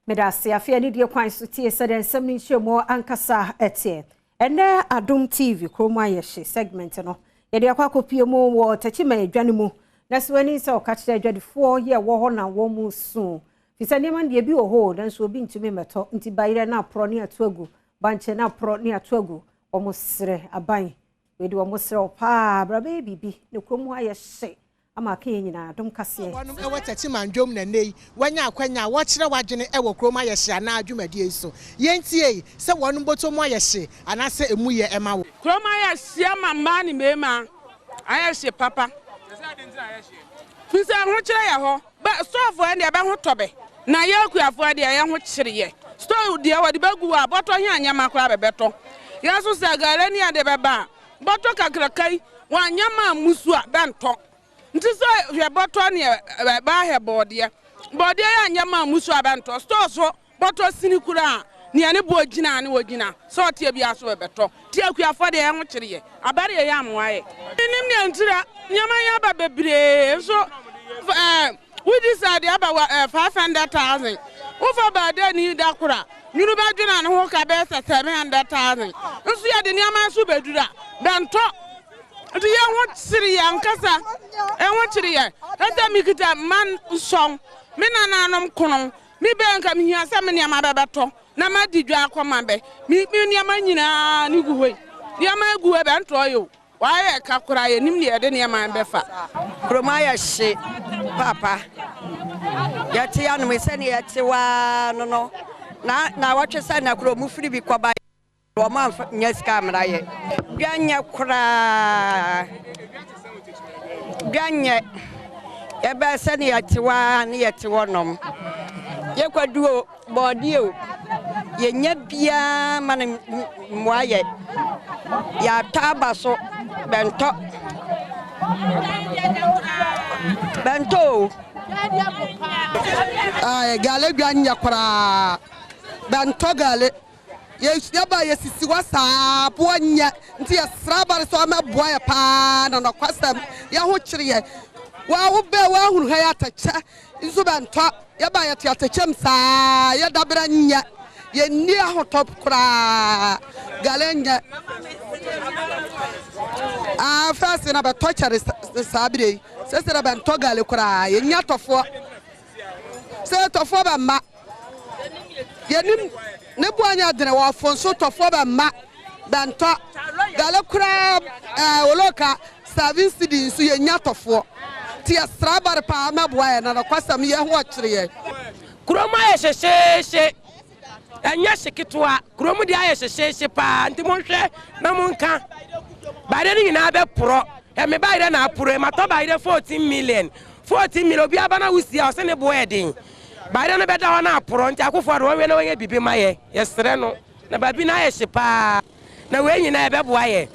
Medasi afia ni die kwan so tie se den sem ni hwemo ankasa etie. Ene Adom TV kroma yehye segment no. Ye de akwa kopie mu wo tachima adwane mu. Na so ani se o ka kire adwadefo ye wo ho na wo mu su. Fisa ne man de bi wo ho dan so obi ntumi meto nti bayire na pro ne atoagu. Banche na pro ne atoagu. Omo sere aban. We de omo sere pa bra bibi ne kromu ayehye. Ama ka nyina Adom Kasee wonum e watachi mandwom na nei wanya akwanya wo kire wadwene e wo kroma yehye na adwumadie so yentie se wonum botom yehye anase emu ye ema wo kroma yehye mama ni mema ayehye papa fisa ho kire ye ho ba stove e de be ho tobe na ye akuafo de ye ho kire ye stove de wadi bagu a boto he anyama kra bebeto ya so se gare ni ade beba boto kakrakai wanyama musu a bento nti so hwe boto ne ba he bode ya nyama musu abento store so boto sini kura ne ane bo gina ne wogina so tie bia so beto tie akuafo de ho kire abare ye amwaye nim ne ntira nyama ya ba bebre so we decide about 500,000 over ba de ni da kura nyuru ba gina ne ho ka be 700,000 nso ya de nyama so bedura bento the young what city and Kasee, and what city? Let me get a man song. Minanum Conon, me bank come here, some in Yamabato, Namadi Jacomambe, me Yamanina, Niguwe, Yamagu and Troyo. Why a Kakura, Nimia, then Yaman Befa. Cromaya she, Papa. Yatian, we send it to no. Now what you said, I could move free because by Roman, yes, camera. Ganya kura Ganya ebe sani atiwa ni atiwa nom ye kwaduo body o ye nya bia man mwaye ya taba so bento gale ganya kura bento gale yaba yesisi wasa boanya nti yasraba so amaboa ya pa na kwasam ya ho kire ye wa wo be wa hunu ha ya tacha nso bento yaba ya tatachem sa ya dabra nya ye ni ahotop kura galenya fasi na be tochere sabire se na bento gale kura ye nya tofo se tofo ba ma ye nim ne buanya dene wa fonso tofo ba ma bento gale kura oloka service city nso ye nya tofo ti asrabar pa ma boa na kwasam ye ho kire ye kroma ye shesheshe anya shekitwa kromu dia ye shesheshe pa nti monhwe na monka bare ni na be pro e me bare na pro e mato bare 14 million obi abana wusia o se ne boa edin bare no beda wana aporo nti akofo do we na we bibi maye yesere no na babi na ye pa na we nyina ebe boa ye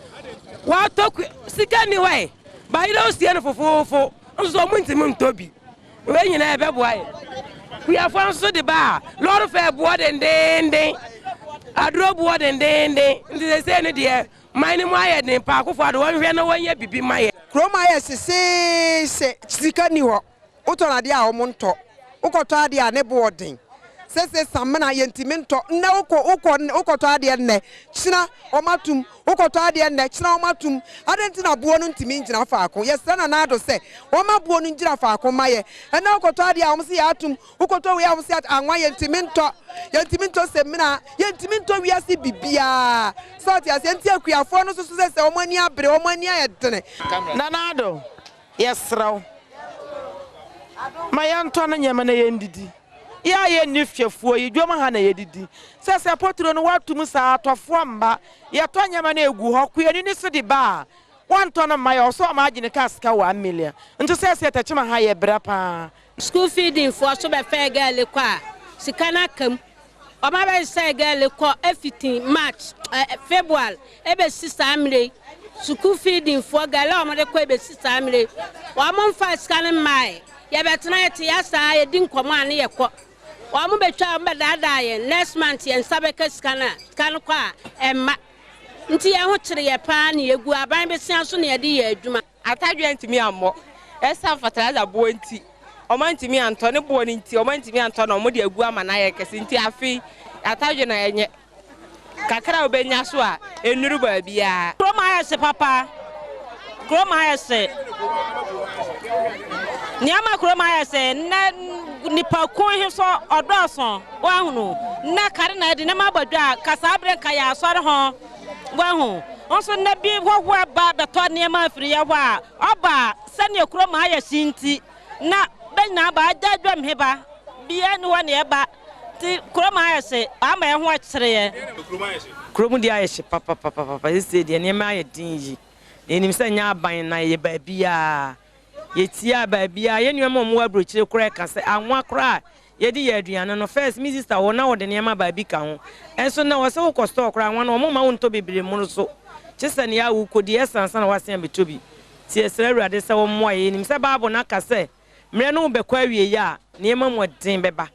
wa to sika ni we bare o sie no fofofo nso mo ntimi ntobi we nyina ebe boa ye we afan so de ba lord fe boa den adro boa den nti se ne de mine mo aye den pa akofo do we na we bibi maye kroma ye se sika ni ho utona de a o monto ukoto ade a ne boarding sese samna yentimento na ukoto ade ne china omatum ukoto ade ne china omatum adenti na buo no ntimi ngina faako yesana na ado se oma buo no ngira faako maye na ukoto ade a omse ya atum ukoto we omse anwa yentimento semna yentimento wiase bibia so ti asenti akuafo no so sese omani abre omani ayedene nanado yesraw mayanto na nyama na yendidi ya ye nifyefuo yidwoma ha na yedidi sese potro no watum sa atofo mba ye to nyama na egu ho kuyani ni so di ba wanto na mayo so ma agine kaska 1 million nto sese tachima ha ye bra pa school feeding for so be fair girl kwa sikana kam o ma be say girl kwa 15 March February ebe sister amre school feeding for girl o ma de kwa ebe sister amre wa mo fa sikana mai ya betena yete yasa ye din komo ane ye ko wa mu betwa mba dada ye next month ye nsabeka skana kan kwa emma nti ye ho kire ye pa na yegu aban besia so na ye di ye adwuma atadwe ntimi ammo esa fatalaza bo nti Omantimi Antony Boninti, Omantimi Antony, Modi Guamana, Casinti Afi, Atagena, Kakra Benyaswa, and Nuruba Bia. Cromaya se papa. Cromaya se. Nyama Cromaya se, Nipa Coin so or Dawson, Wahunu, Nakarina, the Namabada, Casabre Kaya, Sarahon, Wahu. Also, Nabi, what were about the Tonyama Friawa, Oba, send your Cromaya Sinti, not Benaba, Dadram Heba, be anyone ever. Cromaya say, I'm a watch there. Cromudia, papa, this is the Nemaya dingy. In him saying, ya by na baby, yet ya baby, any more bridge, crack and say, I want cry. Yedi Adrian, and first, Mrs. or now the Nema baby count. And so now I saw Costo cry one or more to be monoso. Just an ya who could the essence and was sent to be. See a celebrity, this one way in himself, Babonaka say, Mreno bequery ya, near Mamma Timbeba.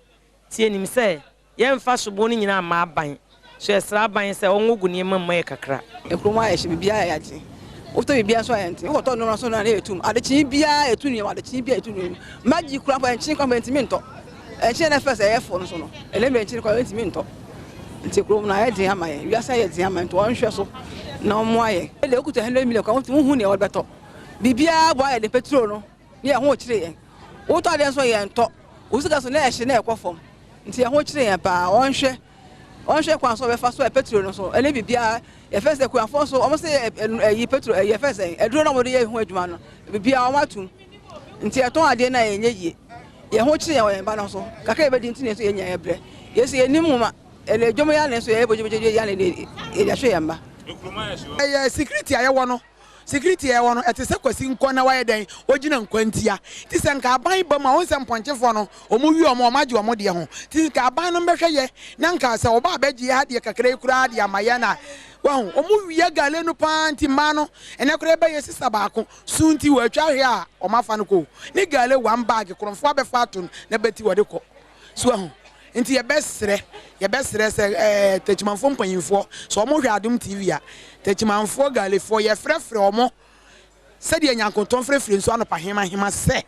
Tien him say, Yan fast boning in our ma buying. So a slab by say, oh, good near Mamma Cacra. A Cromaya should be Biati. After we be a soil, what on no son at the at the Chibia, a tuning, at the Chibia tuning, Magic Crab and Chin Commentimento. And she first a phone, so a lemon chin commentimento. Until Cromana, Diama, you are saying Diamant, one shessel. No more. They look to 100 million count, who or better. Bibia, why the petrol? Yeah, watch there. What are they and talk? Who's got a national coffin? Until I watch there, one share. On share quite so fast a petrol so and maybe be a first a quaff so almost a petrol a first a drone over the year which man be our watu until I told Adena and ye. Ye watch there and banaso. Kaka didn't see any bread. Yes, a new moment and a Jomayan so able to be in a shamba. Security I want. Security I want at a sequencing corner wire day, original Quentia. This and Cabine Bama on some point of one, or move you or more Majo Modia. This Cabana Mesha, Nanka, so Babeji had the Cacre, Mayana. Well, or move ya Galeno Panti Mano, and I could buy a sister Baco, soon to a child here, or Mafanuco. Nigale one bag, you couldn't fab a fatun, Nebeti Waduco. So, into your best Techman phone paying for, so more Adom TV. Techman for Galley for your friend from said the young Tom Free, so on a him say.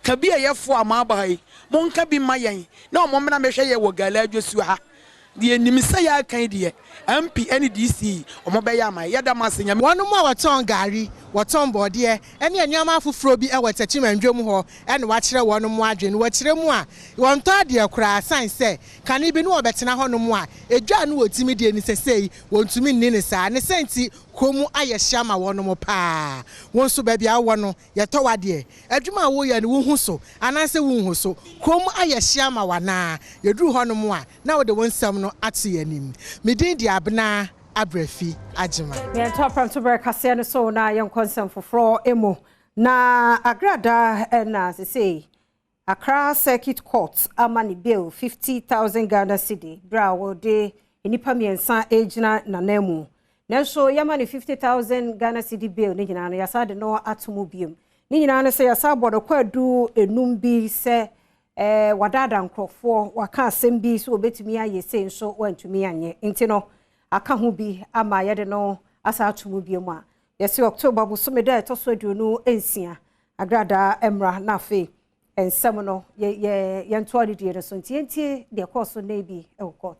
Cabia ye for a mabai, Monka be my no moment I may share your galley just you ha. The enemy say I can't dear. MP any DC or Mobayama, Yadamas, one more tongue Gary, what on board dear, any Yama for Froby, our Techim and Jomo, and watch her one more drink, watch her more. One third dear cry, sign say, can he be no better now no more? A John would timidly say, won't to me Ninisa, and a senti, Como I shama one more pa. One so baby, I want no, Yatowa dear. A Juma way and Wunhuso, and I say Wunhuso, Como I shama wana, you drew Honomoa, now the one summoner at seeing Midday. Abna Abrefi Ajima. Me top Premtobre Kasee no so na yon concern for emo na agrada na say Accra Circuit Court amani bill 50,000 Ghana cedi bra wo de enipa miensa agina na nemu na so yamani 50,000 Ghana cedi bill ni nyina no yasa de no atomo biem ni nyina no say yasa bodo kwadu enum bi se wadada nkrofo waka asem bi so obetumi aye sei nso wantumi anye ntino aka ho bi ama ye de no asa atomu bi mu a yesi October bu so meda etoso aduonu ensia agrada emra na fe ensem no ye nto ade de so ntie de course na bi e court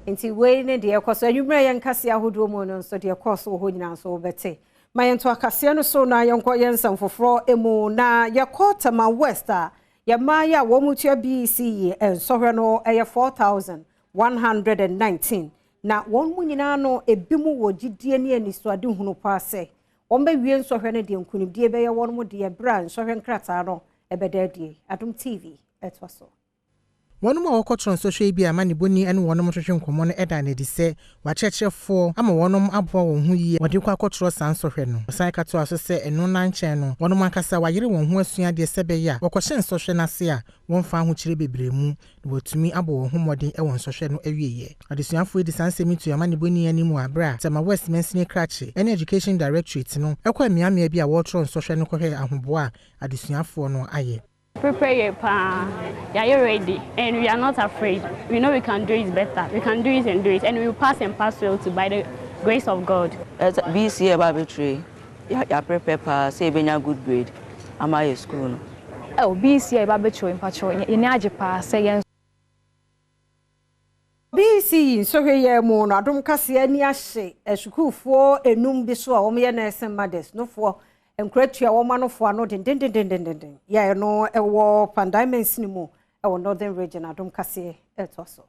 Inti we ne de ekoso anwumra yen Kasee ahodo mu no so de ekoso ho nyina so bete mayen to Kasee no so na yen kɔ yen samfoforo emu na ye Kotama West a ye maya wo mutua BC ensohwe no eye 4,119 na won mu nyina no ebimu wo gidie ne anisuade hunu pa se won be wie nsohwe ne de nkunimdie be ye won mu de bra nsohwe nkrata no ebedadie Adom TV etwaso One more cotton social be a money bunny and one more common edan de say, what church for ama one abo who ye what you call cotton sans of heno. Psycha to us say and no 9 channel, one man cassa why you won't was soon dear sebeya, or question social nasia, one found which be bremu, would to me abo whom what I want social every year. At the same way the sun me to your money bunny anymore, bra, some West Mensney Cratchy, any education directorate no, a quite me may be a water on social no cohe and bois at the same for no aye. Prepare your pan. Yeah, you're ready, and we are not afraid. We know we can do it better. We can do it, and we will pass and pass well to by the grace of God. As BC Parliamentary, yeah, prepare pa say be a good grade. Am I school? Oh, BC Parliamentary in Patrol. In Ajipa say BC so here mo na Adom Kasee ani ahye esukufo enum bi so a wo me na esen mothers no for enkretua wo manofo ano den ya no ewo pandemics ni mu ewo northern region Adom Kasee etoso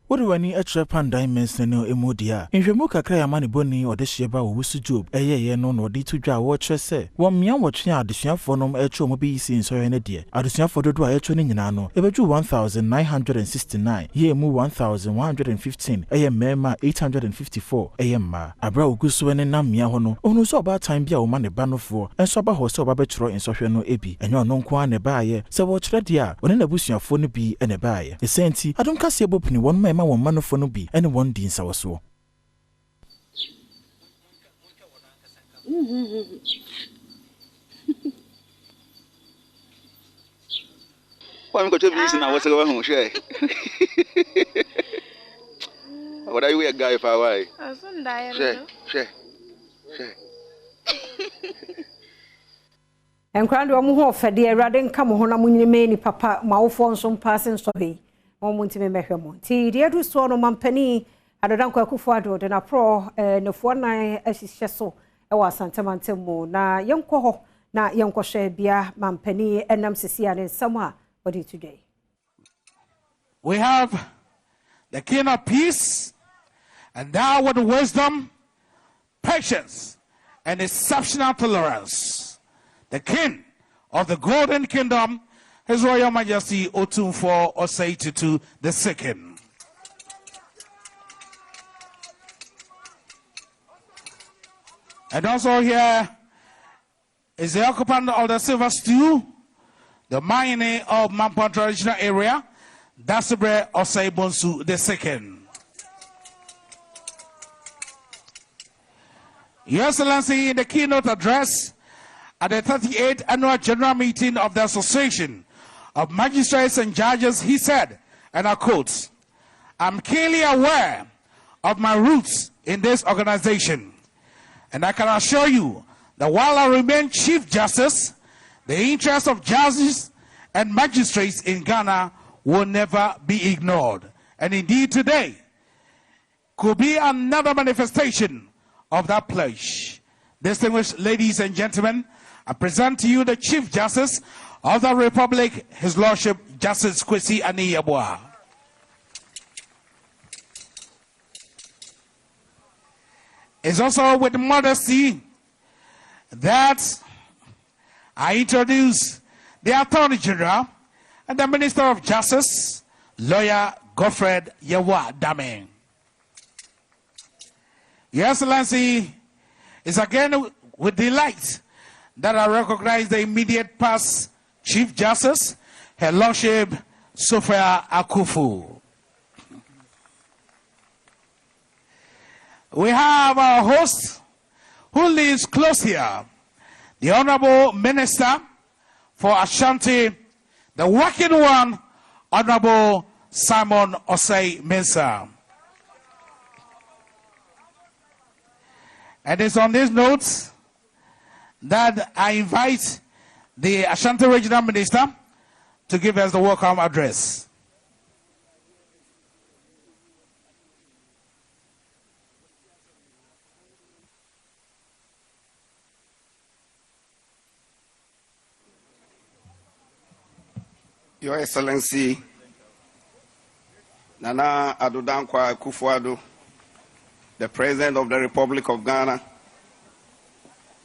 What do I need extra pandemics no emodia? In Jamu kakra ya mani boni or the sheba or wusu job, ye no no di to dra watch say. One mean watching addition for no echo mobi sin so any dear. Addition for the do a training nano, ebeju 1969, ye mu 1115, mema 854, ma. Abra ugusu and namia hono, onu so about time bia o man bano for, and so about hoso babetro in social no ebi, and your non kwa ne baye, so watch redia, when in a bush your phone be and a baye. The senti, Adom Kasee bopni one man. One man of no be and one dean so. Why got to be listening? I was going home, share. What are you a guy for? Why? Share. And grand one more for dear Radin come on a many papa, my phone some passing story. Monti me mehwemo ti de adu so no mampani adodan kwakufu ado de na pro no fo nan ahihye so e wa santamante mu na yenko ho na yenko hwe bia mampani enam sisia ne nsam a body today. We have the King of Peace, and thou with wisdom, patience, and exceptional tolerance, the King of the Golden Kingdom, His Royal Majesty Otumfuo Osei Tutu II. And also here is the occupant of the silver stool, the Mayene of Mampon traditional area, Dasibre Osei Bonsu II. Your Excellency, in the keynote address at the 38th Annual General Meeting of the Association of Magistrates and Judges, he said, and I quote, "I'm keenly aware of my roots in this organization, and I can assure you that while I remain Chief Justice, the interests of judges and magistrates in Ghana will never be ignored. And indeed today could be another manifestation of that pledge." Distinguished ladies and gentlemen, I present to you the Chief Justice of the Republic, His Lordship Justice Kasee Ani-Yeboah. It's also with modesty that I introduce the Attorney General and the Minister of Justice, Lawyer Godfred Yewa Dame. Your Excellency, it's again with delight that I recognize the immediate past Chief Justice, Her Lordship Sophia Akufu. We have our host who lives close here, the Honorable Minister for Ashanti, the working one, Honorable Simon Osei Mensah. And it's on these notes that I invite the Ashanti Regional Minister to give us the welcome address. Your Excellency, Nana Addo Dankwa Akufo-Addo, the President of the Republic of Ghana,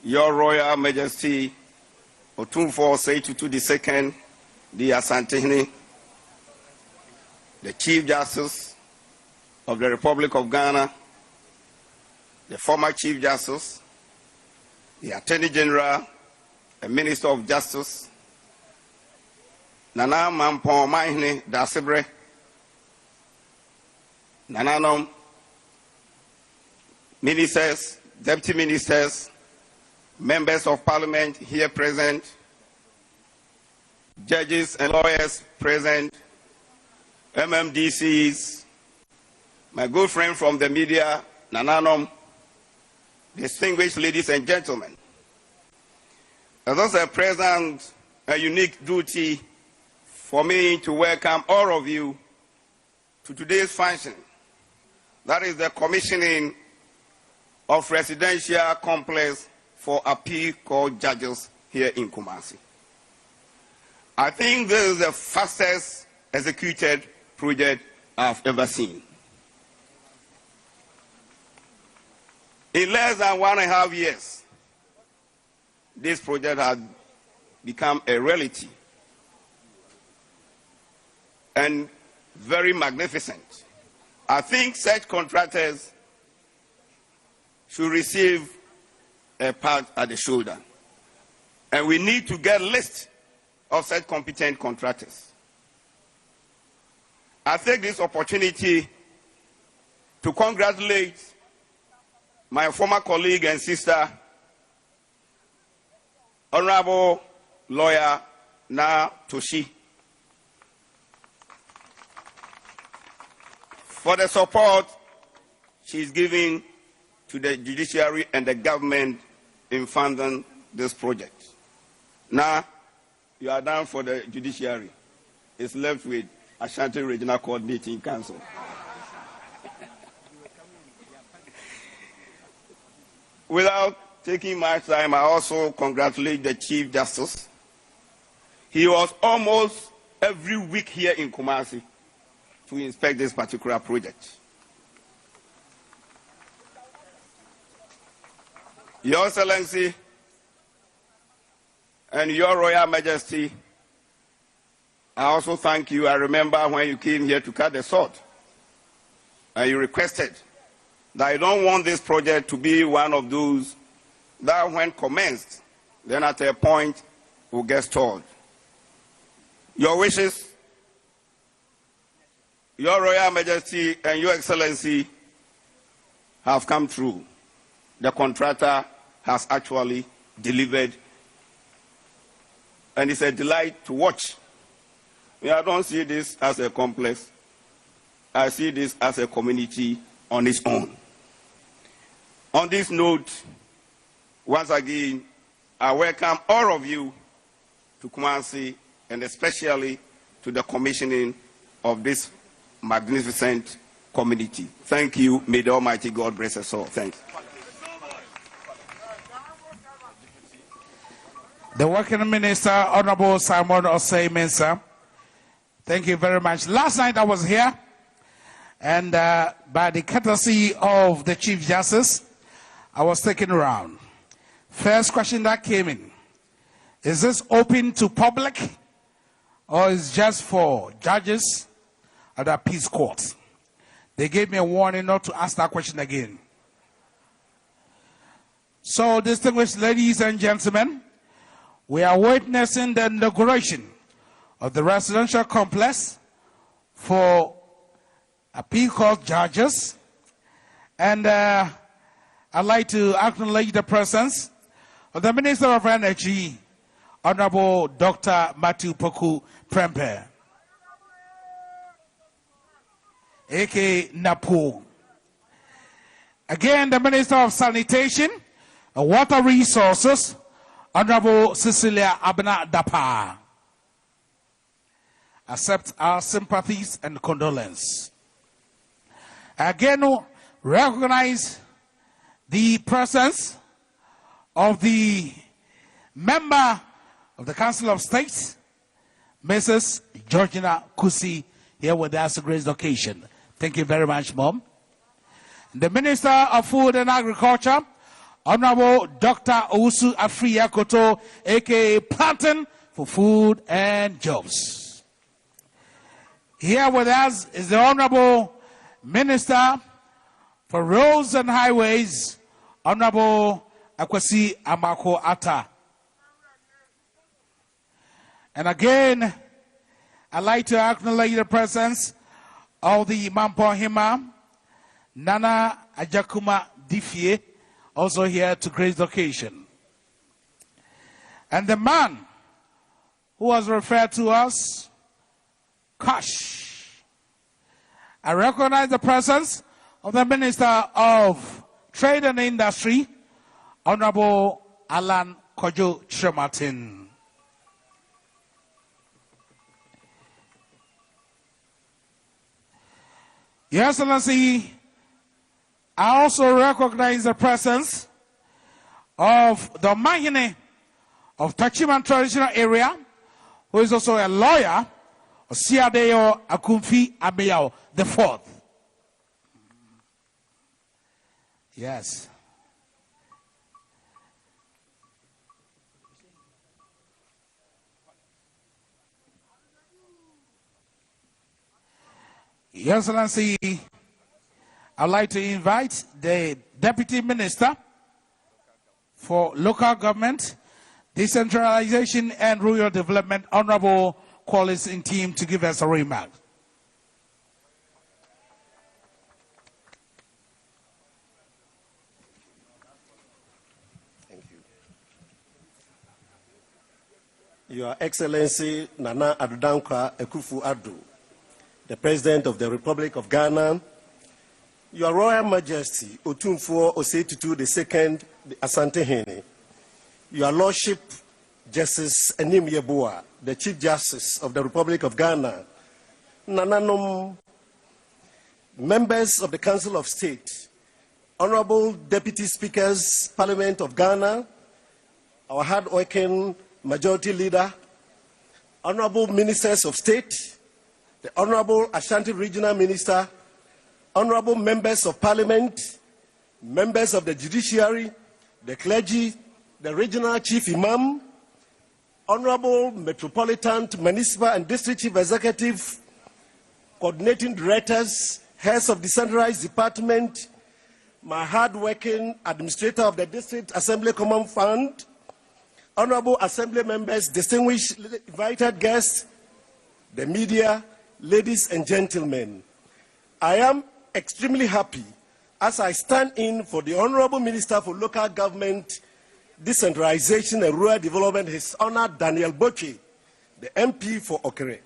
Your Royal Majesty Otumfuo Osei Tutu II, the Asantehene, the Chief Justice of the Republic of Ghana, the former Chief Justice, the Attorney General, the Minister of Justice, Nana Mampon Mahine Dasebre, Nananom, ministers, deputy ministers, members of Parliament here present, judges and lawyers present, MMDCs, my good friend from the media, Nananom, distinguished ladies and gentlemen. As also present, a unique duty for me to welcome all of you to today's function. That is the commissioning of residential complex for appeal court judges here in Kumasi. I think this is the fastest executed project I've ever seen. In less than 1.5 years, this project has become a reality and very magnificent. I think such contractors should receive a pat at the shoulder. And we need to get a list of such competent contractors. I take this opportunity to congratulate my former colleague and sister, Honorable Lawyer Na Toshi, for the support she's giving to the judiciary and the government in funding this project. Now, you are done for the judiciary. It's left with Ashanti Regional Coordinating Council. Without taking much time, I also congratulate the Chief Justice. He was almost every week here in Kumasi to inspect this particular project. Your Excellency and Your Royal Majesty, I also thank you. I remember when you came here to cut the sword, and you requested that you don't want this project to be one of those that when commenced, then at a point will get stalled. Your wishes, Your Royal Majesty and Your Excellency have come true. The contractor has actually delivered, and it's a delight to watch. I don't see this as a complex. I see this as a community on its own. On this note, once again, I welcome all of you to Kumasi, and especially to the commissioning of this magnificent community. Thank you. May the Almighty God bless us all. Thanks. The Working Minister, Honorable Simon Osei Mensah. Thank you very much. Last night I was here, and by the courtesy of the Chief Justice, I was taken around. First question that came in, is this open to public, or is just for judges at the peace court? They gave me a warning not to ask that question again. So, distinguished ladies and gentlemen, we are witnessing the inauguration of the residential complex for appeal court judges. And I'd like to acknowledge the presence of the Minister of Energy, Honorable Dr. Matthew Poku Premtobre, a.k.a. Napo. Again, the Minister of Sanitation and Water Resources, Honorable Cecilia Abena Dapa. Accept our sympathies and condolence. Again, recognize the presence of the member of the Council of State, Mrs. Georgina Kasee, here with us to grace the occasion. Thank you very much, Mom. The Minister of Food and Agriculture, Honorable Dr. Owusu Afriya Koto, a.k.a. Plantain for Food and Jobs. Here with us is the Honorable Minister for Roads and Highways, Honorable Kasee Amako Atta. And again, I'd like to acknowledge the presence of the Mampo Hima, Nana Ajakuma Difie, also here to grace the occasion. And the man who was referred to as Cash. I recognize the presence of the Minister of Trade and Industry, Honorable Alan Kojo Chematin. Your Excellency, I also recognize the presence of the Mahine of Tachiman Traditional Area, who is also a lawyer, Osiadeyo Akumfi Abeyao the Fourth. Yes. Your Excellency, I'd like to invite the Deputy Minister for Local Government, Decentralization and Rural Development, Honorable Collins in team, to give us a remark. Thank you. Your Excellency Nana Addo Akufo-Addo, the President of the Republic of Ghana, Your Royal Majesty Otumfuo Osei-Tutu II, the Asante-Hene, Your Lordship Justice Enim Yeboah, the Chief Justice of the Republic of Ghana, Nananom, members of the Council of State, Honorable Deputy Speakers, Parliament of Ghana, our hard-working Majority Leader, Honorable Ministers of State, the Honorable Ashanti Regional Minister, Honorable Members of Parliament, members of the Judiciary, the clergy, the Regional Chief Imam, Honorable Metropolitan, Municipal and District Chief Executive, Coordinating Directors, Heads of Decentralized Department, my hard-working Administrator of the District Assembly Common Fund, Honorable Assembly Members, distinguished invited guests, the media, ladies and gentlemen, I am extremely happy as I stand in for the Honorable Minister for Local Government, Decentralization and Rural Development, His Honor Daniel Boche, the MP for Okere,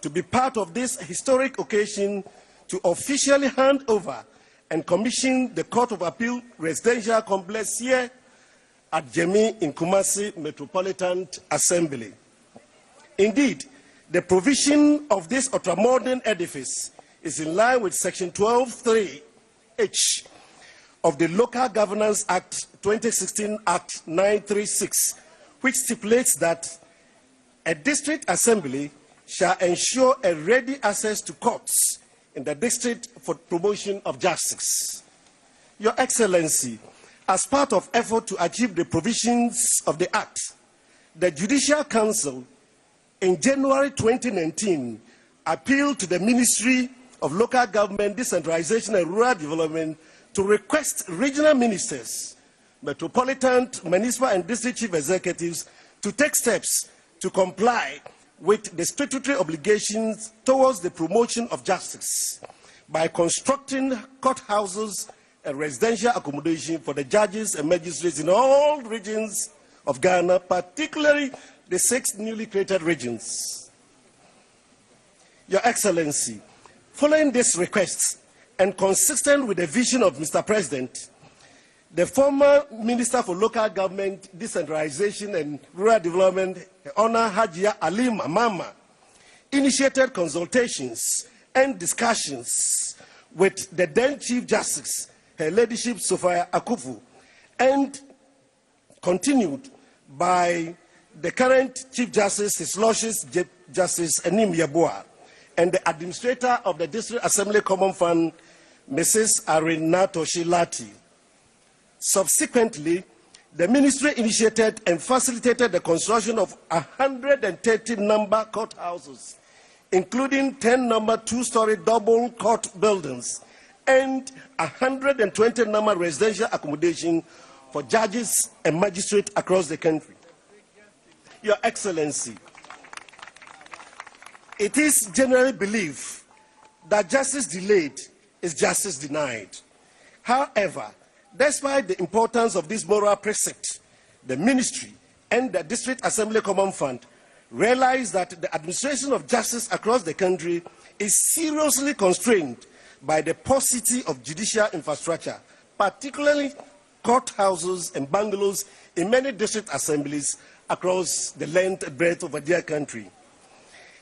to be part of this historic occasion to officially hand over and commission the Court of Appeal Residential Complex here at Jemi in Kumasi Metropolitan Assembly. Indeed, the provision of this ultramodern edifice is in line with Section 12(3)(h) of the Local Governance Act 2016 Act 936, which stipulates that a district assembly shall ensure a ready access to courts in the district for promotion of justice. Your Excellency, as part of effort to achieve the provisions of the Act, the Judicial Council in January 2019 appealed to the Ministry of Local Government, Decentralization and Rural Development to request regional ministers, metropolitan, municipal and district chief executives to take steps to comply with the statutory obligations towards the promotion of justice by constructing courthouses and residential accommodation for the judges and magistrates in all regions of Ghana, particularly the 6 newly created regions. Your Excellency, following this request and consistent with the vision of Mr. President, the former Minister for Local Government, Decentralization and Rural Development, Honor Hajia Alima Mama, initiated consultations and discussions with the then Chief Justice, Her Ladyship Sophia Akufu, and continued by the current Chief Justice, His Lordship Justice Enim Yeboah, and the Administrator of the District Assembly Common Fund, Mrs. Arenato Shilati. Subsequently, the Ministry initiated and facilitated the construction of 130 number courthouses including 10 number 2-story double court buildings and 120 number residential accommodation for judges and magistrates across the country. Your Excellency, it is generally believed that justice delayed is justice denied. However, despite the importance of this moral precept, the Ministry and the District Assembly Common Fund realize that the administration of justice across the country is seriously constrained by the paucity of judicial infrastructure, particularly courthouses and bungalows in many district assemblies across the length and breadth of our dear country.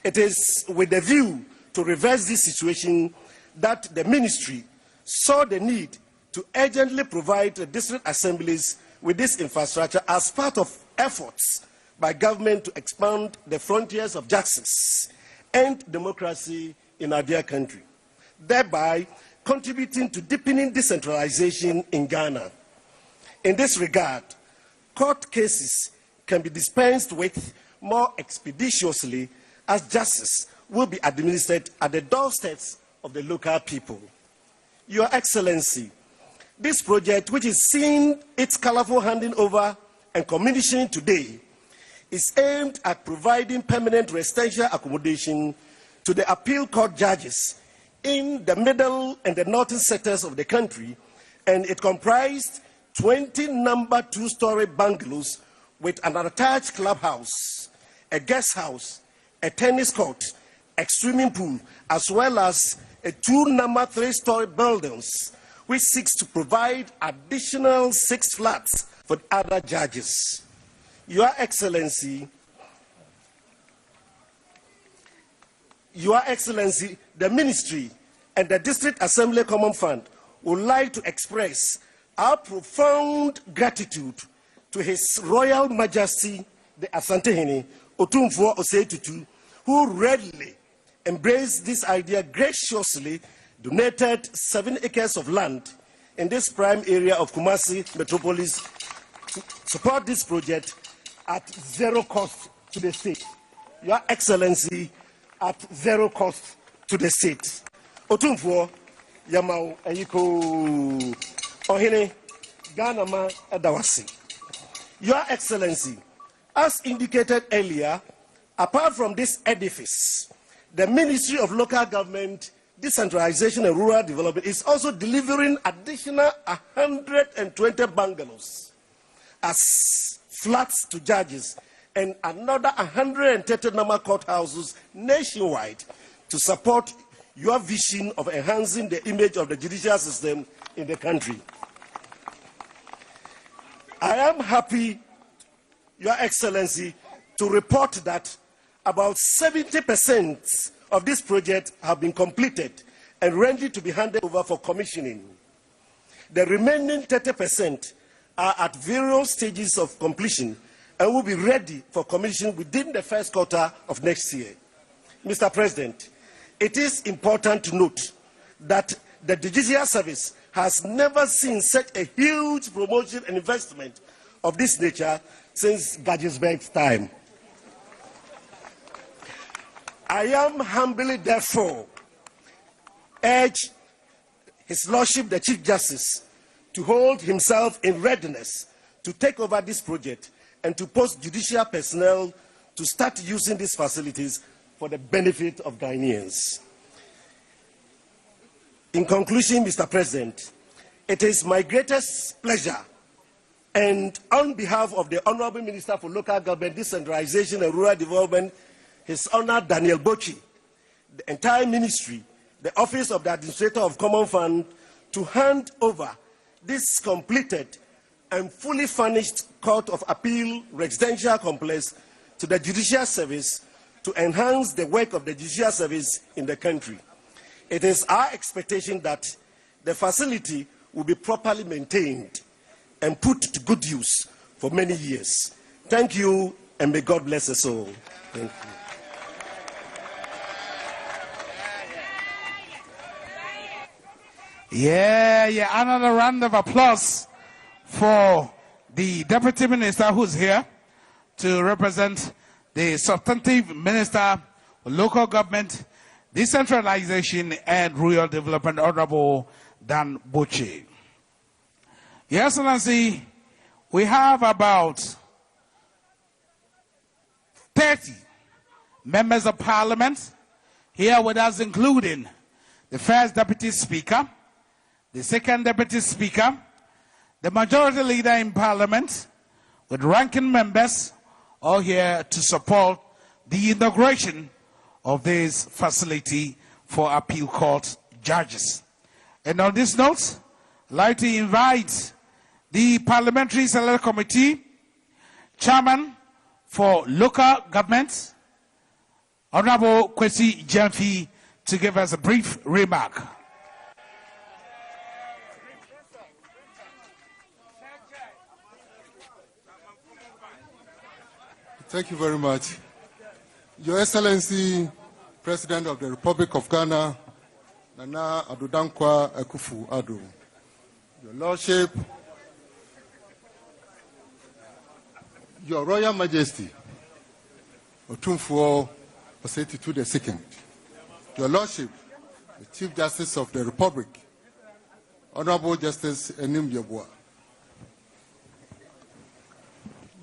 It is with a view to reverse this situation that the Ministry saw the need to urgently provide the district assemblies with this infrastructure as part of efforts by government to expand the frontiers of justice and democracy in our dear country, thereby contributing to deepening decentralization in Ghana. In this regard, court cases can be dispensed with more expeditiously as justice will be administered at the doorsteps of the local people. Your Excellency, this project, which is seeing its colorful handing over and commissioning today, is aimed at providing permanent residential accommodation to the appeal court judges in the middle and the northern sectors of the country, and it comprised 20 number 2-story bungalows with an attached clubhouse, a guest house, a tennis court, a swimming pool, as well as a 2 number 3-story buildings, which seeks to provide additional 6 flats for other judges. Your Excellency, the Ministry and the District Assembly Common Fund would like to express our profound gratitude to His Royal Majesty, the Asantehene, Otumfuo Osei-Tutu, who readily embraced this idea, graciously donated 7 acres of land in this prime area of Kumasi metropolis to support this project at zero cost to the state. Your Excellency, at zero cost to the state. Otumfuo, Yamau, Ayiko, Ohene, Ganama, Edawasi. Your Excellency, as indicated earlier, apart from this edifice, the Ministry of Local Government, Decentralization and Rural Development is also delivering additional 120 bungalows as flats to judges and another 130 number courthouses nationwide to support your vision of enhancing the image of the judicial system in the country. I am happy, Your Excellency, to report that about 70% of this project have been completed and ready to be handed over for commissioning. The remaining 30% are at various stages of completion and will be ready for commission within the first quarter of next year. Mr. President, it is important to note that the Judicial Service has never seen such a huge promotion and investment of this nature since Gajisberg's time. I am humbly, therefore, urge His Lordship, the Chief Justice, to hold himself in readiness to take over this project and to post judicial personnel to start using these facilities for the benefit of Ghanaians. In conclusion, Mr. President, it is my greatest pleasure, and on behalf of the Honorable Minister for Local Government, Decentralization and Rural Development, His Honor Daniel Bochi, the entire ministry, the Office of the Administrator of Common Fund, to hand over this completed and fully furnished Court of Appeal residential complex to the Judicial Service to enhance the work of the Judicial Service in the country. It is our expectation that the facility will be properly maintained and put to good use for many years. Thank you, and may God bless us all. Thank you. Yeah, another round of applause for the Deputy Minister who's here to represent the substantive Minister Local Government, Decentralization and Rural Development, Honorable Dan Boche. Your Excellency, we have about 30 members of Parliament here with us, including the First Deputy Speaker, the Second Deputy Speaker, the Majority Leader in Parliament, with ranking members, all here to support the inauguration of this facility for appeal court judges. And on this note, I'd like to invite the Parliamentary Select Committee Chairman for Local Government, Honorable Kasee Jamfi, to give us a brief remark. Thank you very much. Your Excellency, President of the Republic of Ghana, Nana Adodankwa Akufo-Addo, Your Lordship, Your Royal Majesty, Otumfuo Osei II, Your Lordship, the Chief Justice of the Republic, Honorable Justice Enim Yeboah,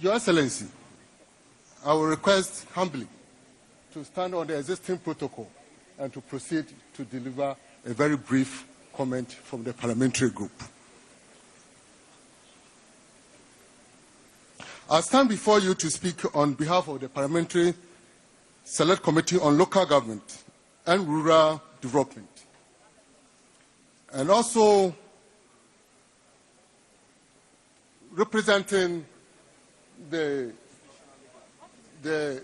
Your Excellency, I will request humbly to stand on the existing protocol and to proceed to deliver a very brief comment from the parliamentary group. I stand before you to speak on behalf of the Parliamentary Select Committee on Local Government and Rural Development, and also representing the leader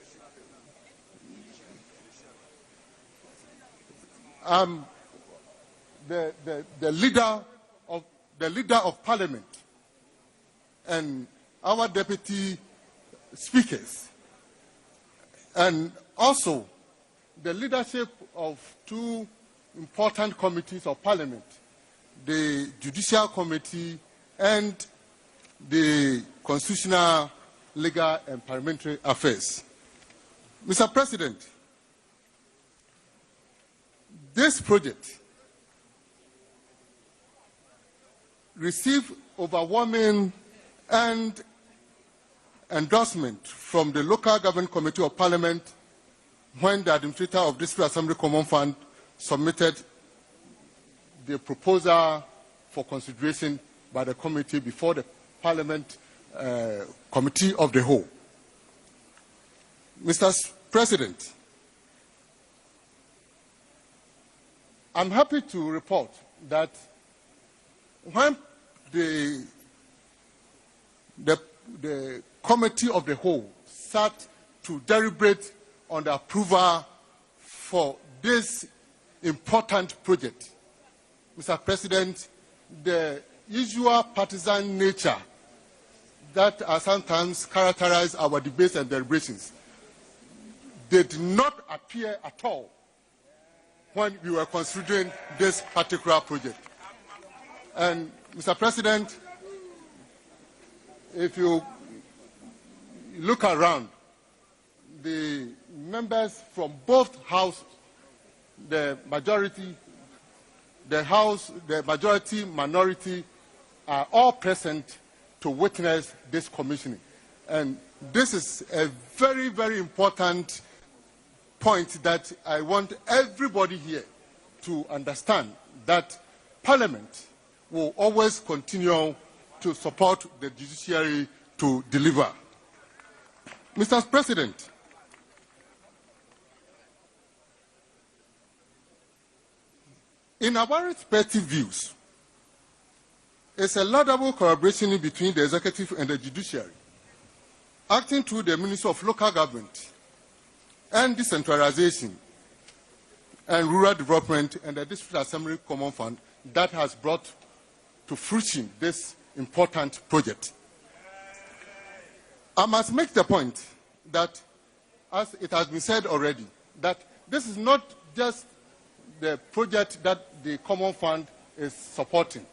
of Parliament and our deputy speakers, and also the leadership of two important committees of Parliament, the Judicial Committee and the Constitutional, Legal and Parliamentary Affairs. Mr. President, this project received overwhelming and endorsement from the Local Government Committee of Parliament when the Administrator of District Assembly Common Fund submitted the proposal for consideration by the committee before the Parliament Committee of the Whole. Mr. President, I'm happy to report that when the Committee of the Whole sat to deliberate on the approval for this important project, Mr. President, the usual partisan nature that sometimes characterize our debates and deliberations did not appear at all when we were considering this particular project. And Mr. President, if you look around, the members from both houses, the majority, the majority, minority, are all present to witness this commissioning. And this is a very, very important point that I want everybody here to understand, that Parliament will always continue to support the judiciary to deliver. Mr. President, in our respective views, it's a laudable collaboration between the executive and the judiciary, acting through the Ministry of Local Government and Decentralization and Rural Development and the District Assembly Common Fund, that has brought to fruition this important project. I must make the point that, as it has been said already, that this is not just the project that the Common Fund is supporting.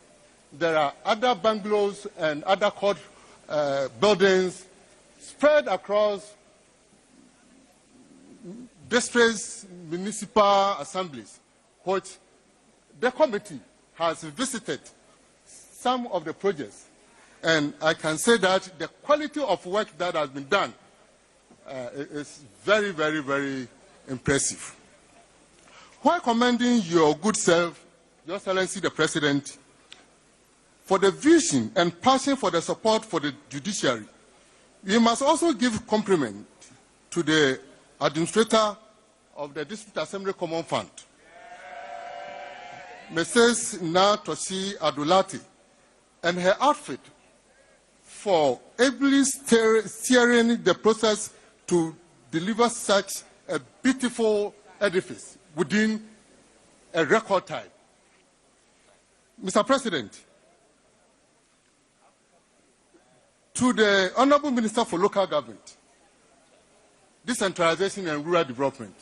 There are other bungalows and other court buildings spread across districts, municipal assemblies, which the committee has visited some of the projects. And I can say that the quality of work that has been done is very, very, very impressive. While commending your good self, Your Excellency the President, for the vision and passion for the support for the judiciary, we must also give compliment to the administrator of the District Assembly Common Fund, Mrs. Natoshi Adulati, and her outfit for ably steering the process to deliver such a beautiful edifice within a record time. Mr. President, to the Honorable Minister for Local Government, Decentralization and Rural Development,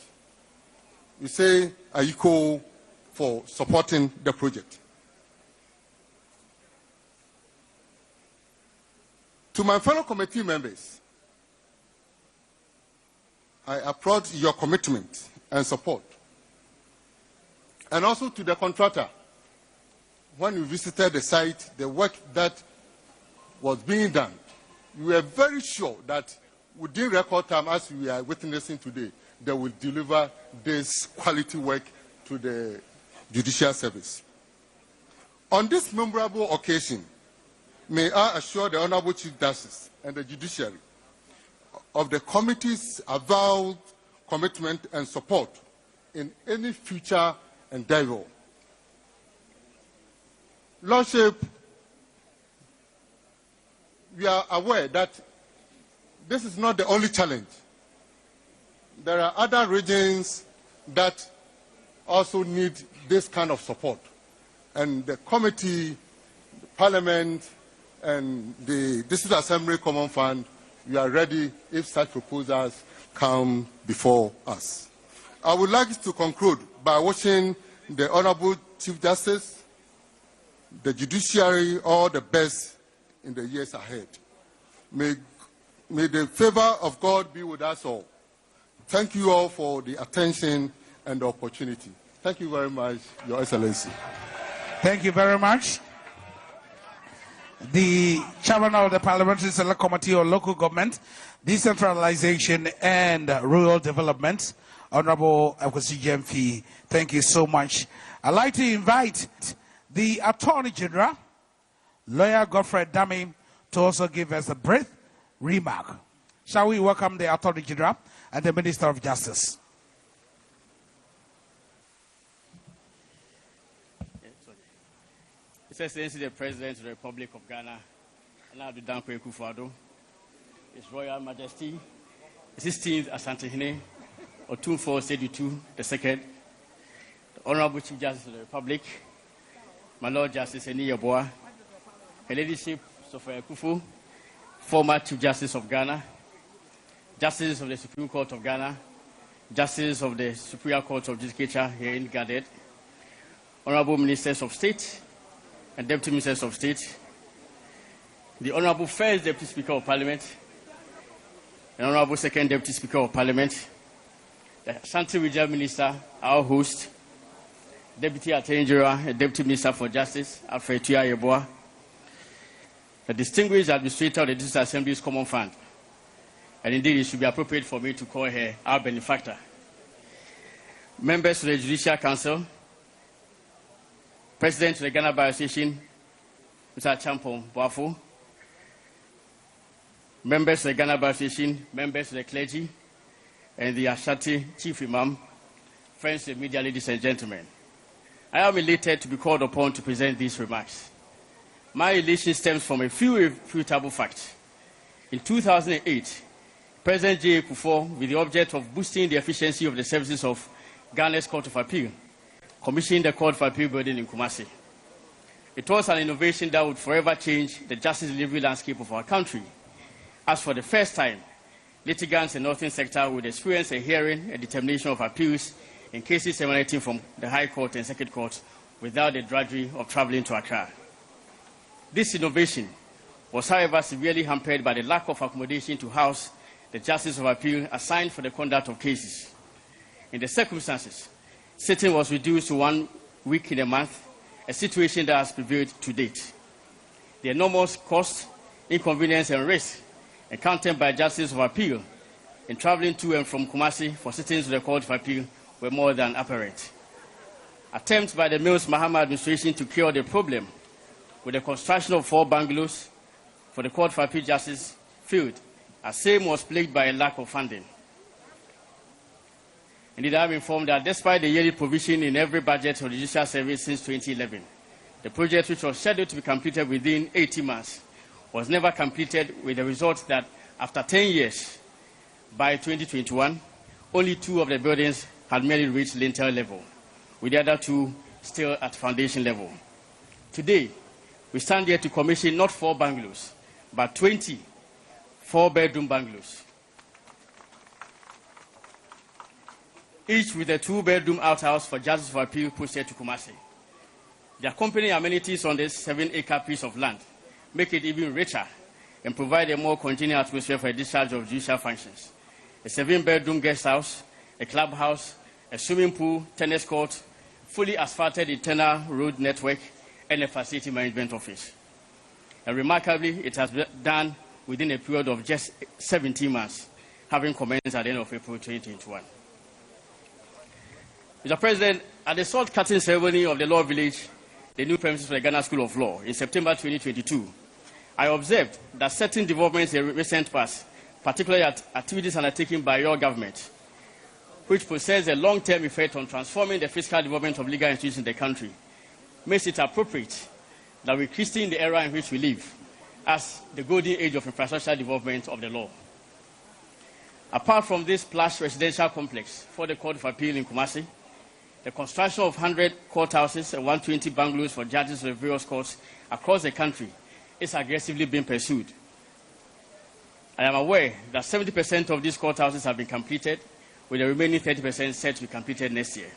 we say Ayiko for supporting the project. To my fellow committee members, I applaud your commitment and support. And also to the contractor, when we visited the site, the work that was being done, we were very sure that within record time, as we are witnessing today, they will deliver this quality work to the judicial service. On this memorable occasion, may I assure the Honorable Chief Justice and the judiciary of the committee's avowed commitment and support in any future endeavor. Lordship, we are aware that this is not the only challenge. There are other regions that also need this kind of support. And the committee, the Parliament, and the District Assembly Common Fund, we are ready if such proposals come before us. I would like to conclude by wishing the Honorable Chief Justice, the judiciary, all the best in the years ahead. May the favor of God be with us all. Thank you all for the attention and the opportunity. Thank you very much, Your Excellency. Thank you very much. The Chairman of the Parliamentary Select Committee on Local Government, Decentralization and Rural Development, Honorable Kasee Jemfi, thank you so much. I'd like to invite the Attorney General, Lawyer Godfrey Dami, to also give us a brief remark. Shall we welcome the Attorney General and the Minister of Justice? His Excellency the President of the Republic of Ghana, Adom Akufo-Addo, His Royal Majesty, the 16th Asantehene, Otumfuo Osei II, the Honorable Chief Justice of the Republic, my Lord Justice Eni Yeboah, Her Ladyship Sophia Akufo, former Chief Justice of Ghana, Justices of the Supreme Court of Ghana, Justices of the Superior Court of Judicature here in Gadet, Honorable Ministers of State and Deputy Ministers of State, the Honorable First Deputy Speaker of Parliament, and Honorable Second Deputy Speaker of Parliament, the Ashanti Regional Minister, our host, Deputy Attorney General and Deputy Minister for Justice, Alfred Tuya Yeboah, the distinguished administrator of the District Assembly's Common Fund, and indeed it should be appropriate for me to call her our benefactor, members of the Judicial Council, President of the Ghana Bar Association, Mr. Champon Boafo, members of the Ghana Bar Association, members of the clergy, and the Ashanti Chief Imam, friends and media, ladies and gentlemen. I am elated to be called upon to present these remarks. My elation stems from a few irrefutable facts. In 2008, President J. Kufuor, with the object of boosting the efficiency of the services of Ghana's Court of Appeal, commissioned the Court of Appeal building in Kumasi. It was an innovation that would forever change the justice delivery landscape of our country, as for the first time, litigants in the Northern Sector would experience a hearing and determination of appeals in cases emanating from the High Court and Circuit Court without the drudgery of traveling to Accra. This innovation was, however, severely hampered by the lack of accommodation to house the Justice of Appeal assigned for the conduct of cases. In the circumstances, sitting was reduced to 1 week in a month, a situation that has prevailed to date. The enormous cost, inconvenience, and risk encountered by Justice of Appeal in traveling to and from Kumasi for sittings of the Court of Appeal were more than apparent. Attempts by the Mills Mahama administration to cure the problem with the construction of 4 bungalows for the Court of Appeal Justice failed, as same was plagued by a lack of funding. Indeed, I am informed that despite the yearly provision in every budget of the Judicial Service since 2011, the project, which was scheduled to be completed within 18 months, was never completed, with the result that after 10 years, by 2021, only 2 of the buildings had merely reached lintel level, with the other 2 still at foundation level. Today, we stand here to commission not 4 bungalows, but 20 4-bedroom bungalows, each with a 2-bedroom outhouse for Justice of Appeal posted to Kumasi. The accompanying amenities on this 7-acre piece of land make it even richer and provide a more congenial atmosphere for a discharge of judicial functions. A 7-bedroom guest house, a clubhouse, a swimming pool, tennis court, fully asphalted internal road network, and a facility management office. And remarkably, it has been done within a period of just 17 months, having commenced at the end of April 2021. Mr. President, at the salt cutting ceremony of the Law Village, the new premises for the Ghana School of Law, in September 2022, I observed that certain developments in recent past, particularly activities undertaken by your government, which possess a long-term effect on transforming the fiscal development of legal institutions in the country, makes it appropriate that we christen the era in which we live as the golden age of infrastructure development of the law. Apart from this plush residential complex for the Court of Appeal in Kumasi, the construction of 100 courthouses and 120 bungalows for judges of the various courts across the country is aggressively being pursued. I am aware that 70% of these courthouses have been completed, with the remaining 30% set to be completed next year.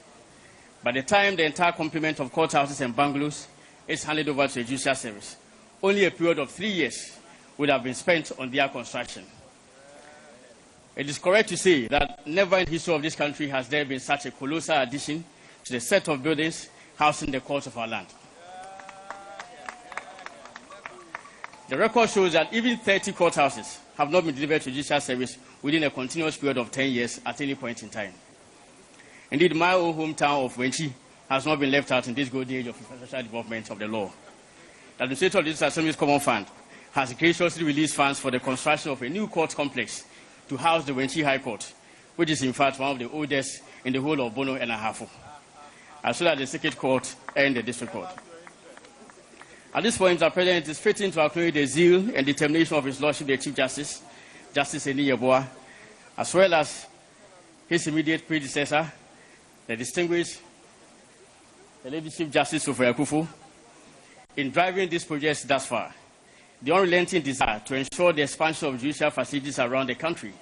By the time the entire complement of courthouses and bungalows is handed over to the Judicial Service, only a period of 3 years would have been spent on their construction. It is correct to say that never in the history of this country has there been such a colossal addition to the set of buildings housing the courts of our land. The record shows that even 30 courthouses have not been delivered to the Judicial Service within a continuous period of 10 years at any point in time. Indeed, my own hometown of Wenchi has not been left out in this golden age of infrastructure development of the law. The administrator of this Assembly's Common Fund has graciously released funds for the construction of a new court complex to house the Wenchi High Court, which is in fact one of the oldest in the whole of Bono and Ahafo, as well as the Circuit Court and the District Court. At this point, Mr. President, it is fitting to acknowledge the zeal and determination of His Lordship, the Chief Justice, Justice Eni Yeboah, as well as his immediate predecessor, the distinguished Lady Chief Justice Sophia Akufo, in driving these projects thus far. The unrelenting desire to ensure the expansion of judicial facilities around the country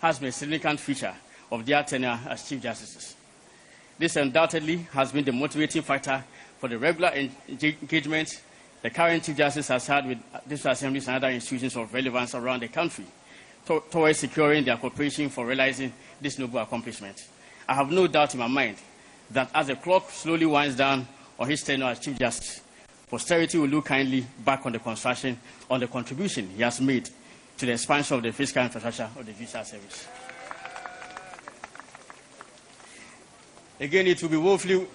has been a significant feature of their tenure as Chief Justices. This undoubtedly has been the motivating factor for the regular engagement the current Chief Justice has had with district assemblies and other institutions of relevance around the country towards securing their cooperation for realizing this noble accomplishment. I have no doubt in my mind that as the clock slowly winds down on his tenure as Chief Justice, posterity will look kindly back on the construction, on the contribution he has made to the expansion of the fiscal infrastructure of the Judicial Service. Again, it will be woefully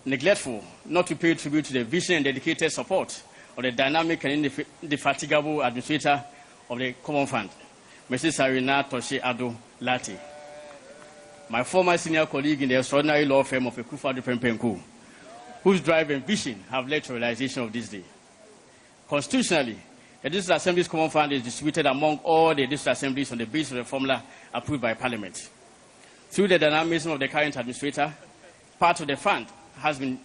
neglectful not to pay tribute to the vision and dedicated support of the dynamic and indefatigable administrator of the Common Fund, Mrs. Arina Toshe Ado Lati, my former senior colleague in the extraordinary law firm of Akufo-Addo Premtobre, whose drive and vision have led to realization of this day. Constitutionally, the District Assembly's Common Fund is distributed among all the district assemblies on the basis of the formula approved by Parliament. Through the dynamism of the current administrator, part of the fund has been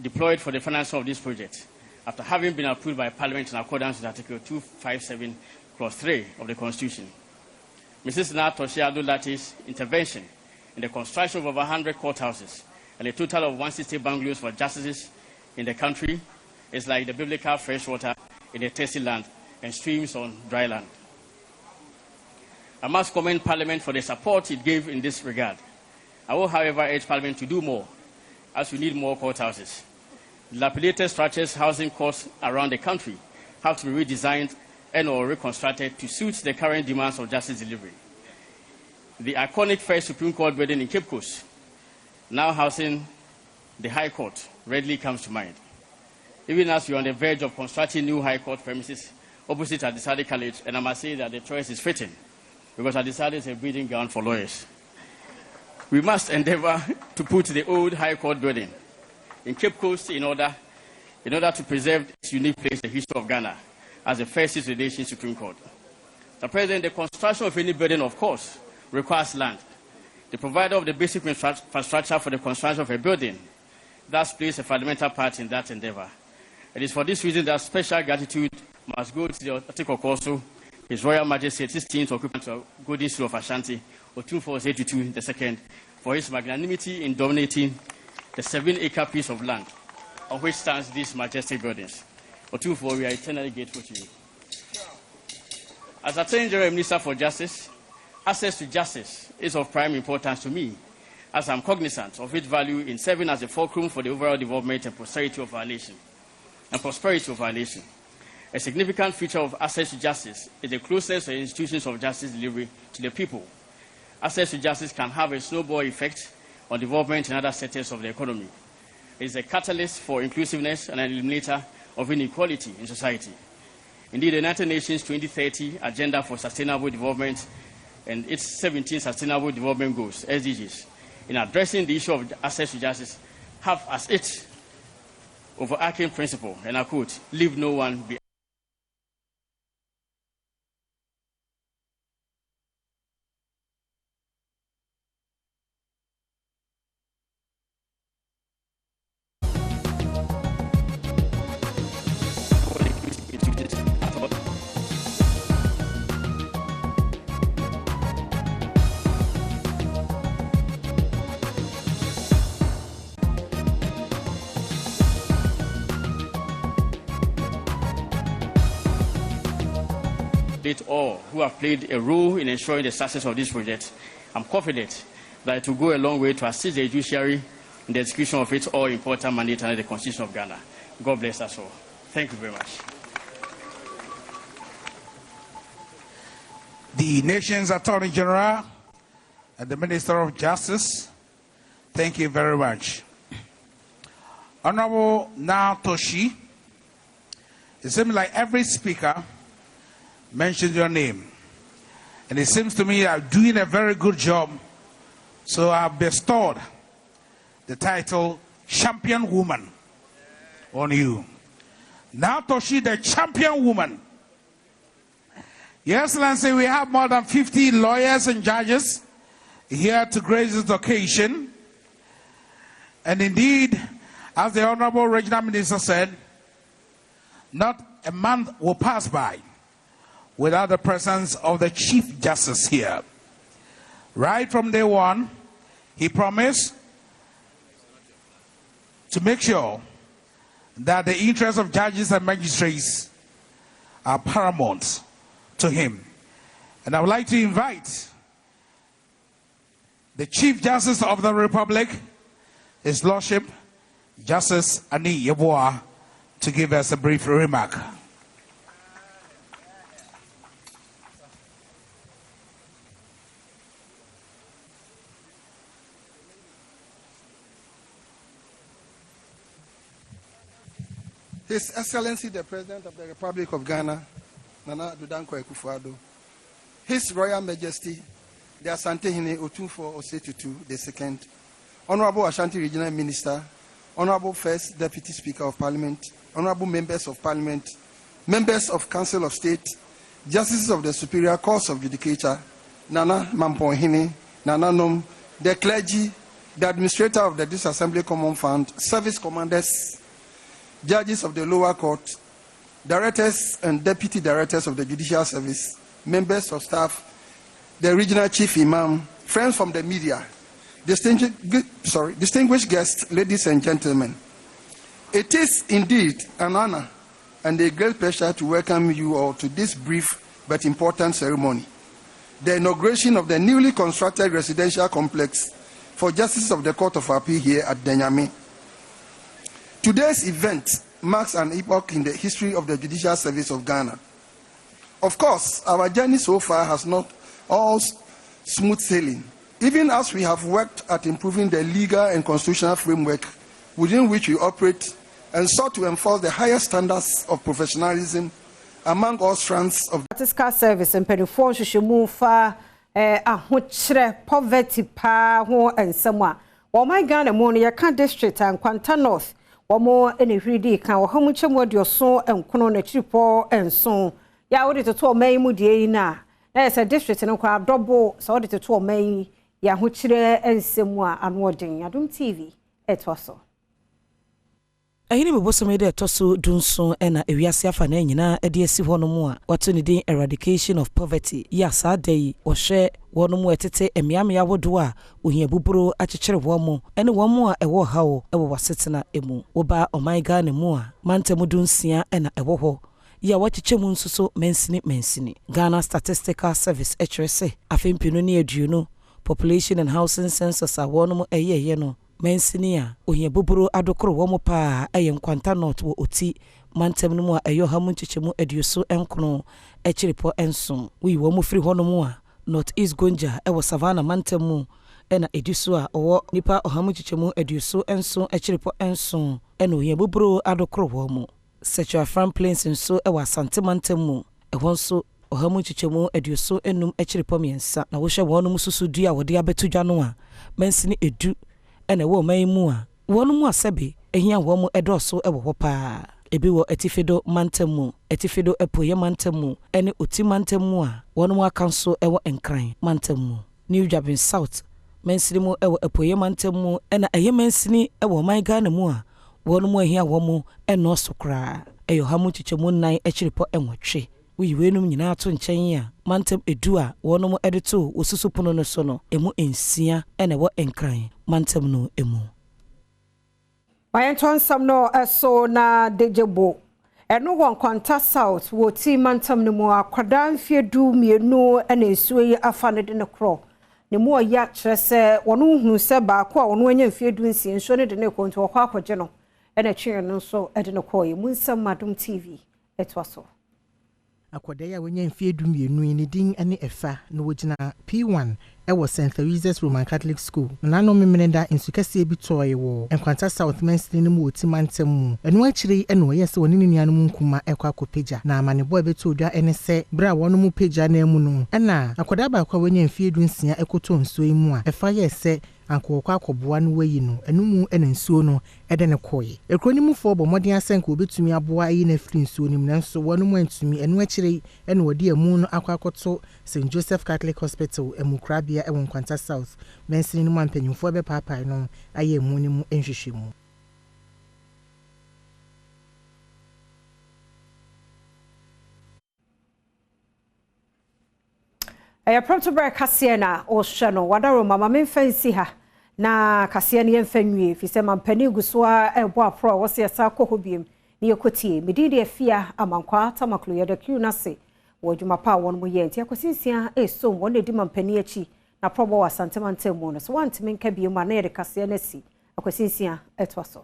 deployed for the financing of this project, after having been approved by Parliament in accordance with Article 257, Clause 3 of the Constitution. Mrs. Toshe Ado Lati's intervention in the construction of over 100 courthouses and a total of 160 bungalows for justices in the country is like the biblical fresh water in a thirsty land and streams on dry land. I must commend Parliament for the support it gave in this regard. I will, however, urge Parliament to do more, as we need more courthouses. Dilapidated structures housing courts around the country have to be redesigned and or reconstructed to suit the current demands of justice delivery. The iconic first Supreme Court building in Cape Coast, now housing the High Court, readily comes to mind. Even as we are on the verge of constructing new High Court premises opposite Adisade College, and I must say that the choice is fitting, because Adisade is a breeding ground for lawyers. We must endeavor to put the old High Court building in Cape Coast in order to preserve its unique place in the history of Ghana as the first Nation Supreme Court. Mr. President, the construction of any building, of course, requires land. The provider of the basic infrastructure for the construction of a building thus plays a fundamental part in that endeavor. It is for this reason that special gratitude must go to the Otikokoso, His Royal Majesty 16th occupant of Golden Seal of Ashanti, Otumfuo Osei-Tutu II, for his magnanimity in dominating the 7-acre piece of land on which stands these majestic buildings. Otumfuo, we are eternally grateful to you. As Attorney General Minister for Justice, access to justice is of prime importance to me, as I'm cognizant of its value in serving as a fulcrum for the overall development and prosperity of our nation. A significant feature of access to justice is the closeness of institutions of justice delivery to the people. Access to justice can have a snowball effect on development in other sectors of the economy. It is a catalyst for inclusiveness and an eliminator of inequality in society. Indeed, the United Nations 2030 Agenda for Sustainable Development and its 17 Sustainable Development Goals, SDGs, in addressing the issue of access to justice, have as its overarching principle, and I quote, leave no one behind. All who have played a role in ensuring the success of this project. I'm confident that it will go a long way to assist the judiciary in the execution of its all-important mandate under the Constitution of Ghana. God bless us all. Thank you very much. The nation's Attorney General and the Minister of Justice, thank you very much. Honorable Toshi, it seems like every speaker mentioned your name, and it seems to me you are doing a very good job, so I have bestowed the title Champion Woman on you. Toshi, the Champion Woman. Your Excellency, we have more than 50 lawyers and judges here to grace this occasion, and indeed, as the Honorable Regional Minister said, not a month will pass by without the presence of the Chief Justice here. Right from day one, he promised to make sure that the interests of judges and magistrates are paramount to him. And I would like to invite the Chief Justice of the Republic, His Lordship, Justice Ani Yeboah, to give us a brief remark. His Excellency, the President of the Republic of Ghana, Nana Addo Dankwa Akufo-Addo, His Royal Majesty, the Asante-Hene Otumfuo Osei-Tutu II, Honorable Ashanti Regional Minister, Honorable First Deputy Speaker of Parliament, Honorable Members of Parliament, Members of Council of State, Justices of the Superior Courts of Judicature, Nana Mampo-Hene, Nana Nom, the clergy, the Administrator of the Disassembly Common Fund, Service Commanders, Judges of the lower court, Directors and Deputy Directors of the Judicial Service, Members of Staff, the Regional Chief Imam, friends from the media, distinguished guests, ladies and gentlemen. It is indeed an honor and a great pleasure to welcome you all to this brief but important ceremony. the inauguration of the newly constructed residential complex for Justices of the Court of Appeal here at Denyame. Today's event marks an epoch in the history of the Judicial Service of Ghana. Of course, our journey so far has not all smooth sailing, even as we have worked at improving the legal and constitutional framework within which we operate and sought to enforce the highest standards of professionalism among all strands of the fiscal service and penifo hwehwemu fa ahokyere poverty pa ho ensema. Wo my Ghana mo no yeka district and Kwanta North womo enehwidi kan wo hamukyemu adioso enkono na chiripo enso ya wo de to man mu die na say district no kwa double so de to man ya hokyere ensemu a anodin Adom TV etoso. Ahini bebosom de etoso dunso na ewiase afa na nyina de asi ho no mu a wato ne din eradication of poverty ya saa dai wo hwe wono mu etete emiame ya wodo a ohia buburo akyekyere wo mu ene wo mu a ewo hawo ewo wasetena emu wo ba oman Ghana mu a mantemu dunsia na ewo ho ya wakyechemu nsuso mensini Ghana Statistical Service HRS afempino ne aduonu population and housing census a wono mu eyeye no mensinia ohia buburo adokoro wo mo pa eye Nkwanta North wo oti mantem no mu a eyo hamu nchechemu aduoso enkono echiripo enso wi wo mo firi hono mu a North East Gonja ewo Savannah mantem mu ena ediso a owo nipa ohamu nchechemu aduoso enso echiripo enso ena ohia buburo adokoro wo mo Sexual Farm Plains enso ewo Asante mantem mu ewo nso ohamu nchechemu aduoso enum echiripo miensa na wo hwe wo no mususu du a wo de abetudwa no a mensini edu ene wo man mu a wonu mu asebe ehia wo mu edoso ewo ho pa ebi wo etifedo mantemu etifedo epoye mantemu ene oti mantemu a wonu mu akanso ewo enkran mantemu New Jabin South mensini mu ewo epoye mantemu ena eye mensini ewo man Ghana mu a wonu mu ehia wo mu eno sokra eyo hamu chichemu nan echiripo enwotwe wiwenum nyina ato nkyɛn a mantem edu a wɔno mo edito osusupono no so no emu ensia ene wo enkran mantem no emu wayenton sam no eso na dejebo eno won Kwanta South wo ti mantem no mu akwada mfiedu mienu ene esuo yi afa ne de ne kro ne mu oya kyerɛ sɛ wɔno hunu sɛ ba ko a wɔno anya mfiedu nsi nso ne de ne konto wɔkɔ akɔgye no ene twere no so ede ne kɔ yi mu nsam Adom TV etwaso akwada ya wenya mfiedu mienu ni din ane efa no wogina P1 ewo St. Theresa's Roman Catholic School na no memenda insukase bi toye wo Nkwanta South Mensini mu oti mantem mu eno akire eno wo yese woni nuanu mu nkuma ekwa akopeja na amanebo ebeto odwa ene se bra wono mu peja na emu no na akwada ba kwa wenya mfiedu nsia ekoto nso imu a efa yese ankokwa akoboa no wayi no enumu ena nsuo no ede ne koye ekroni mu fo bo modern asenka obetumi aboa yi na firi nsuo nim nanso wono mu antumi eno akire ena wodi emu no akwakoto St. Joseph Catholic Hospital emukrabia ewo Nkwanta South mensini no mampanyimfo ebe papa no aye emu ni mu enhwehwemu Premtobre Kasee na ohwe no wadaro mama memfansi ha na Kasee ne yemfanwie fi se mampani guso a ebo apro wo se yesa kohobiem ne yekotie Midday afia amankwa tamaklo ye da kiu na se wo dwuma pa won mo ye ntia kosinsia esom won edi mampani achi na probo wa santemantam mo no so wantime nka biem ma na ye de Kasee na si akosinsia etwaso